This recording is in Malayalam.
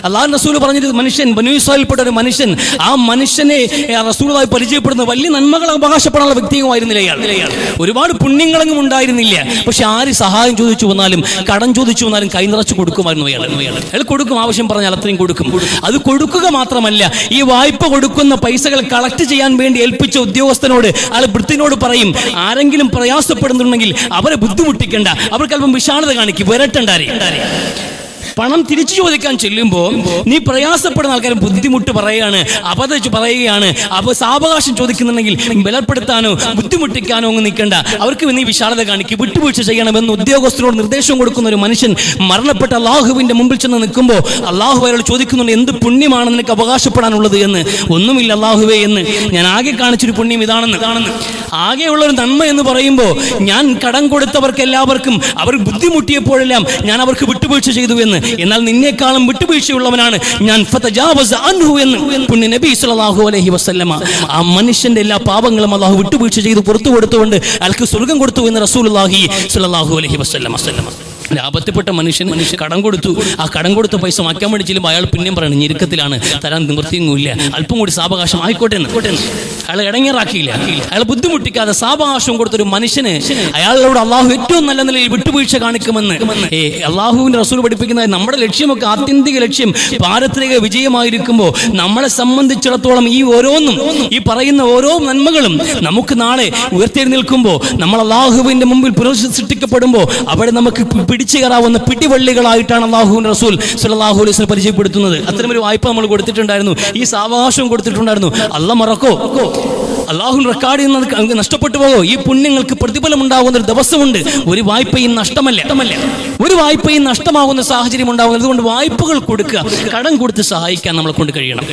അല്ലാഹു റസൂൽ പറഞ്ഞൊരു മനുഷ്യൻ, ബനൂ ഇസ്രായേൽപ്പെട്ട ഒരു മനുഷ്യൻ, ആ മനുഷ്യനെ റസൂലുള്ളാഹി പരിചയപ്പെടുന്ന വലിയ നന്മകൾ അവകാശപ്പെടാനുള്ള വ്യക്തിയുമായിരുന്നില്ല അയാൾ. ഒരുപാട് പുണ്യങ്ങളെങ്കിലും ഉണ്ടായിരുന്നില്ല. പക്ഷെ ആര് സഹായം ചോദിച്ചു വന്നാലും കടം ചോദിച്ചു വന്നാലും കൈ നിറച്ച് കൊടുക്കുമായിരുന്നു അയാൾ കൊടുക്കും, ആവശ്യം പറഞ്ഞാൽ അത്രയും കൊടുക്കും. അത് കൊടുക്കുക മാത്രമല്ല, ഈ വായ്പ കൊടുക്കുന്ന പൈസകൾ കളക്ട് ചെയ്യാൻ വേണ്ടി ഏൽപ്പിച്ച ഉദ്യോഗസ്ഥനോട് അയാൾ വൃത്തിനോട് പറയും, ആരെങ്കിലും പ്രയാസപ്പെടുന്നുണ്ടെങ്കിൽ അവരെ ബുദ്ധിമുട്ടിക്കണ്ട, അവർക്ക് അല്പം വിശാലത കാണിക്കും, വരട്ടണ്ടാരെ. പണം തിരിച്ചു ചോദിക്കാൻ ചെല്ലുമ്പോൾ നീ പ്രയാസപ്പെടുന്ന ആൾക്കാരും ബുദ്ധിമുട്ട് പറയുകയാണ്, പറയുകയാണ്, അപ്പോൾ സാവകാശം ചോദിക്കുന്നുണ്ടെങ്കിൽ ബലപ്പെടുത്താനോ ബുദ്ധിമുട്ടിക്കാനോ ഒന്നും നിൽക്കണ്ട, അവർക്ക് നീ വിശാലത കാണിക്കും, വിട്ടുവീഴ്ച ചെയ്യണമെന്ന് ഉദ്യോഗസ്ഥരോട് നിർദ്ദേശം കൊടുക്കുന്ന ഒരു മനുഷ്യൻ മരണപ്പെട്ട അള്ളാഹുവിന്റെ മുമ്പിൽ ചെന്ന് നിൽക്കുമ്പോൾ അള്ളാഹു അയാൾ ചോദിക്കുന്നുണ്ട്, എന്ത് പുണ്യമാണ് നിനക്ക് അവകാശപ്പെടാനുള്ളത് എന്ന്. ഒന്നുമില്ല അള്ളാഹുവേ എന്ന്, ഞാൻ ആകെ കാണിച്ചൊരു പുണ്യം ഇതാണെന്ന്. ആകെയുള്ളൊരു നന്മ എന്ന് പറയുമ്പോൾ ഞാൻ കടം കൊടുത്തവർക്ക് എല്ലാവർക്കും അവർ ബുദ്ധിമുട്ടിയപ്പോഴെല്ലാം ഞാൻ അവർക്ക് വിട്ടുവീഴ്ച ചെയ്തു എന്ന്. എന്നാൽ നിന്നേക്കാളും വിട്ടുവീഴ്ചയുള്ളവനാണ് ഞാൻ എന്ന് പുണ്യ നബി സല്ലല്ലാഹു അലൈഹി വസല്ലമ. ആ മനുഷ്യന്റെ എല്ലാ പാപങ്ങളും അല്ലാഹു വിട്ടുവീഴ്ച ചെയ്തു പുറത്തു കൊടുത്തുകൊണ്ട് അയാൾക്ക് സ്വർഗ്ഗം കൊടുത്തു എന്ന് റസൂലുള്ളാഹി സ്വല്ലല്ലാഹു അലൈഹി വസല്ലമ. ലാഭത്തിൽപ്പെട്ട മനുഷ്യൻ കടം കൊടുത്തു. ആ കടം കൊടുത്ത പൈസ മാറ്റാൻ വേണ്ടി ചെല്ലുമ്പോൾ അയാൾ പിന്നെയും പറയണം, ഞെരുക്കത്തിലാണ്, തരാൻ നിവൃത്തിയൊന്നുമില്ല, അല്പം കൂടി സാവകാശം ആയിക്കോട്ടെ എന്ന്. അയാൾ ഇടങ്ങേറാക്കിയില്ല, അയാൾ ബുദ്ധിമുട്ടിക്കാതെ സാവകാശം കൊടുത്തൊരു മനുഷ്യന് അയാളോട് അള്ളാഹു ഏറ്റവും നല്ല നിലയിൽ വിട്ടുവീഴ്ച കാണിക്കുമെന്ന് അള്ളാഹുവിന്റെ റസൂൽ പഠിപ്പിക്കുന്ന നമ്മുടെ ലക്ഷ്യമൊക്കെ ആത്യന്തിക ലക്ഷ്യം പാരത്രിക വിജയമായിരിക്കുമ്പോൾ നമ്മളെ സംബന്ധിച്ചിടത്തോളം ഈ ഓരോന്നും, ഈ പറയുന്ന ഓരോ നന്മകളും നമുക്ക് നാളെ ഉയർത്തെഴുന്നേൽക്കുമ്പോൾ നമ്മൾ അള്ളാഹുവിന്റെ മുമ്പിൽ പുനഃസൃഷ്ടിക്കപ്പെടുമ്പോൾ അവിടെ നമുക്ക് പിടിച്ചു കയറാവുന്ന പിടിവള്ളികളായിട്ടാണ് അള്ളാഹുവിന്റെ റസൂൽ സ്വല്ലല്ലാഹു അലൈഹി വസല്ലം പരിചയപ്പെടുത്തുന്നത്. അത്തരമൊരു വായ്പ നമ്മൾ കൊടുത്തിട്ടുണ്ടായിരുന്നു, ഈ സാവകാശവും കൊടുത്തിട്ടുണ്ടായിരുന്നു. അള്ളാഹ് മറക്കോ? അള്ളാഹു റെക്കോർഡ് ചെയ്യുന്നത് നഷ്ടപ്പെട്ടു പോകോ? ഈ പുണ്യങ്ങൾക്ക് പ്രതിഫലം ഉണ്ടാകുന്ന ഒരു ദിവസമുണ്ട്. ഒരു വായ്പയും നഷ്ടമല്ല, ഒരു വായ്പയും നഷ്ടമാകുന്ന സാഹചര്യം ഉണ്ടാകുന്നത്. അതുകൊണ്ട് വായ്പകൾ കൊടുക്കുക, കടം കൊടുത്ത് സഹായിക്കാൻ നമ്മളെ കൊണ്ട് കഴിയണം.